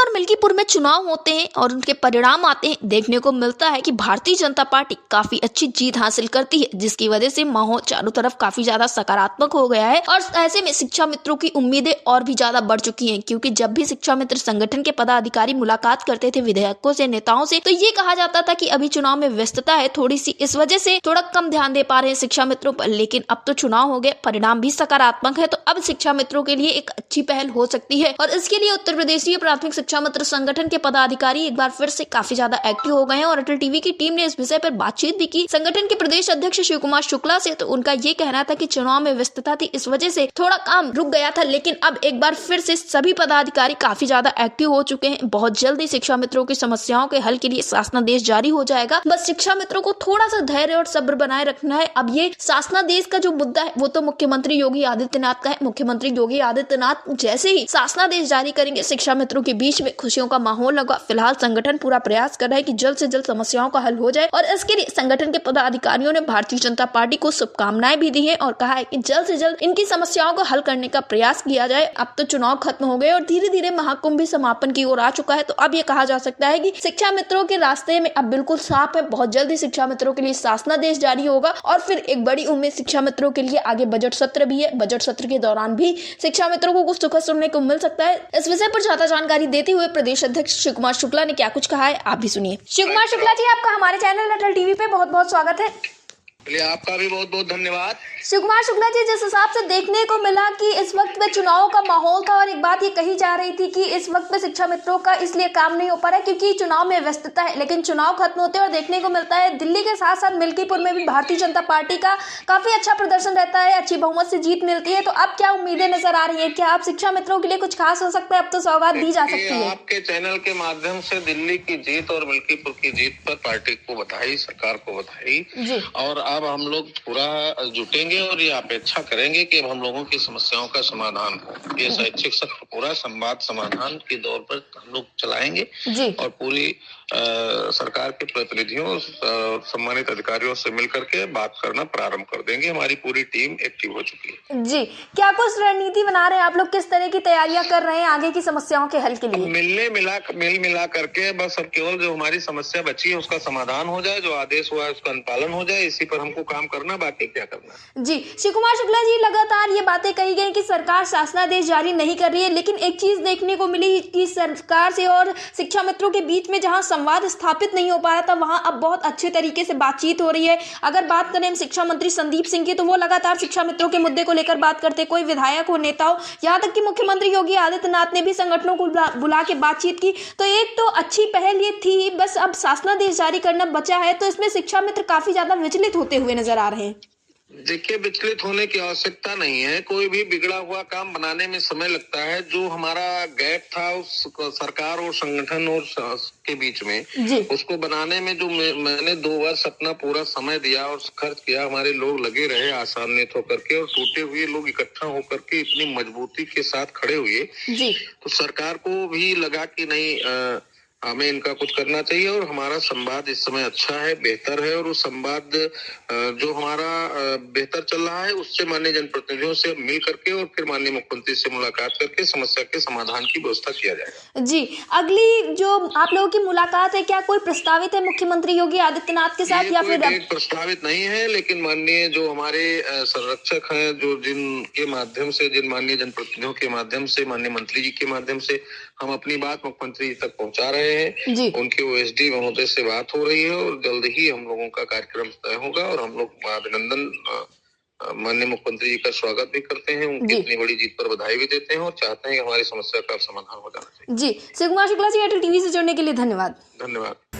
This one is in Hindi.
और मिल्कीपुर में चुनाव होते हैं और उनके परिणाम आते हैं, देखने को मिलता है कि भारतीय जनता पार्टी काफी अच्छी जीत हासिल करती है, जिसकी वजह से माहौल चारों तरफ काफी ज्यादा सकारात्मक हो गया है। और ऐसे में शिक्षा मित्रों की उम्मीदें और भी ज्यादा बढ़ चुकी हैं, क्योंकि जब भी शिक्षा मित्र संगठन के पदाधिकारी मुलाकात करते थे विधायकों से, नेताओं से, तो ये कहा जाता था कि अभी चुनाव में व्यस्तता है थोड़ी सी, इस वजह से थोड़ा कम ध्यान दे पा रहे हैं शिक्षा मित्रों पर। लेकिन अब तो चुनाव हो गए, परिणाम भी सकारात्मक है, तो अब शिक्षा मित्रों के लिए एक अच्छी पहल हो सकती है। और इसके लिए उत्तर प्रदेशीय प्राथमिक शिक्षा मित्र संगठन के पदाधिकारी एक बार फिर से काफी ज्यादा एक्टिव हो गए हैं और अटल टीवी की टीम ने इस विषय पर बातचीत भी की संगठन के प्रदेश अध्यक्ष शिव कुमार शुक्ला से। तो उनका ये कहना था कि चुनाव में व्यस्तता थी, इस वजह से थोड़ा काम रुक गया था, लेकिन अब एक बार फिर से सभी पदाधिकारी काफी ज्यादा एक्टिव हो चुके हैं। बहुत जल्दी शिक्षा मित्रों की समस्याओं के हल के लिए शासनादेश जारी हो जाएगा। बस शिक्षा मित्रों को थोड़ा सा धैर्य और सब्र बनाए रखना है। अब ये शासनादेश का जो मुद्दा है वो तो मुख्यमंत्री योगी आदित्यनाथ का है। मुख्यमंत्री योगी आदित्यनाथ जैसे ही शासनादेश जारी करेंगे, शिक्षा मित्रों के बीच में खुशियों का माहौल लगा। फिलहाल संगठन पूरा प्रयास कर रहा है कि जल्द से जल्द समस्याओं का हल हो जाए और इसके लिए संगठन के पदाधिकारियों ने भारतीय जनता पार्टी को शुभकामनाएं भी दी हैं और कहा है कि जल्द से जल्द इनकी समस्याओं को हल करने का प्रयास किया जाए। अब तो चुनाव खत्म हो गए और धीरे धीरे महाकुंभ भी समापन की ओर आ चुका है, तो अब ये कहा जा सकता है कि शिक्षा मित्रों के रास्ते में अब बिल्कुल साफ है। बहुत जल्दी शिक्षा मित्रों के लिए शासनादेश जारी होगा और फिर एक बड़ी उम्मीद शिक्षा मित्रों के लिए आगे बजट सत्र भी है। बजट सत्र के दौरान भी शिक्षा मित्रों को कुछ सुखद सुनने को मिल सकता है। इस विषय पर ज्यादा जानकारी देते हुए प्रदेश अध्यक्ष शिव कुमार शुक्ला ने क्या कुछ कहा है, आप भी सुनिए। शिव कुमार शुक्ला जी, आपका हमारे चैनल अटल टीवी पे बहुत बहुत स्वागत है। आपका भी बहुत बहुत धन्यवाद। शिव कुमार शुक्ला जी, जिस हिसाब से देखने को मिला कि इस वक्त में चुनाव का माहौल था और एक बात ये कही जा रही थी कि इस वक्त में शिक्षा मित्रों का इसलिए काम नहीं हो पा रहा है क्योंकि चुनाव में व्यस्तता है, लेकिन चुनाव खत्म होते और देखने को मिलता है दिल्ली के साथ साथ मिल्कीपुर में भी भारतीय जनता पार्टी का काफी अच्छा प्रदर्शन रहता है, अच्छी बहुमत से जीत मिलती है। तो अब क्या उम्मीदें नजर आ रही है? क्या आप शिक्षा मित्रों के लिए कुछ खास हो सकता है? अब तो सौगात दी जा सकती है। आपके चैनल के माध्यम से दिल्ली की जीत और मिल्कीपुर की जीत पर पार्टी को बधाई, सरकार को बधाई। और अब हम लोग पूरा जुटेंगे और ये अपेक्षा करेंगे कि अब हम लोगों की समस्याओं का समाधान हो। ये शैक्षिक सत्र पूरा संवाद समाधान के दौर पर हम लोग चलाएंगे और पूरी सरकार के प्रतिनिधियों सम्मानित अधिकारियों से मिलकर के बात करना प्रारंभ कर देंगे। हमारी पूरी टीम एक्टिव हो चुकी है। जी, क्या कुछ रणनीति बना रहे हैं आप लोग? किस तरह की तैयारियां कर रहे हैं आगे की समस्याओं के हल के लिए? मिल मिला करके बस अब केवल जो हमारी समस्या बची है उसका समाधान हो जाए, जो आदेश हुआ है उसका अनुपालन हो जाए, इसी पर हमको काम करना, बाकी क्या करना। जी, शिव कुमार शुक्ला जी, लगातार ये बातें कही गई कि सरकार शासनादेश जारी नहीं कर रही है, लेकिन एक चीज देखने को मिली कि सरकार से और शिक्षा मित्रों के बीच में जहां संवाद स्थापित नहीं हो पा रहा था, वहां अब बहुत अच्छे तरीके से बातचीत हो रही है। अगर बात करें शिक्षा मंत्री संदीप सिंह की, तो वो लगातार शिक्षा मित्रों के मुद्दे को लेकर बात करते, कोई विधायक हो, नेता हो, यहाँ तक कि मुख्यमंत्री योगी आदित्यनाथ ने भी संगठनों को बुला के बातचीत की। तो एक तो अच्छी पहल ये थी, बस अब शासनादेश जारी करना बचा है, तो इसमें शिक्षा मित्र काफी ज्यादा विचलित होते हुए नजर आ रहे हैं। देखिए, विचलित होने की आवश्यकता नहीं है। कोई भी बिगड़ा हुआ काम बनाने में समय लगता है। जो हमारा गैप था उस सरकार और संगठन और के बीच में, उसको बनाने में जो मैंने 2 वर्ष अपना पूरा समय दिया और खर्च किया, हमारे लोग लगे रहे आसान्वित होकर के और टूटे हुए लोग इकट्ठा होकर के इतनी मजबूती के साथ खड़े हुए, तो सरकार को भी लगा कि नहीं, हमें इनका कुछ करना चाहिए। और हमारा संवाद इस समय अच्छा है, बेहतर है, और वो संवाद जो हमारा बेहतर चल रहा है उससे माननीय जनप्रतिनिधियों से मिल करके और फिर माननीय मुख्यमंत्री से मुलाकात करके समस्या के समाधान की व्यवस्था किया जाएगा। जी, अगली जो आप लोगों की मुलाकात है, क्या कोई प्रस्तावित है मुख्यमंत्री योगी आदित्यनाथ के साथ, या फिर प्रस्तावित नहीं है? लेकिन माननीय जो हमारे संरक्षक हैं, जो जिनके माध्यम से, जिन माननीय जनप्रतिनिधियों के माध्यम से, माननीय मंत्री जी के माध्यम से हम अपनी बात मुख्यमंत्री जी तक पहुंचा रहे हैं, उनके ओएसडी महोदय से बात हो रही है और जल्द ही हम लोगों का कार्यक्रम तय होगा। और हम लोग अभिनंदन माननीय मुख्यमंत्री जी का स्वागत भी करते हैं, उनकी इतनी बड़ी जीत पर बधाई भी देते हैं और चाहते हैं कि हमारी समस्या का समाधान हो जाना चाहिए। जी, शिव कुमार शुक्ला जी, अटल टीवी से जुड़ने के लिए धन्यवाद। धन्यवाद।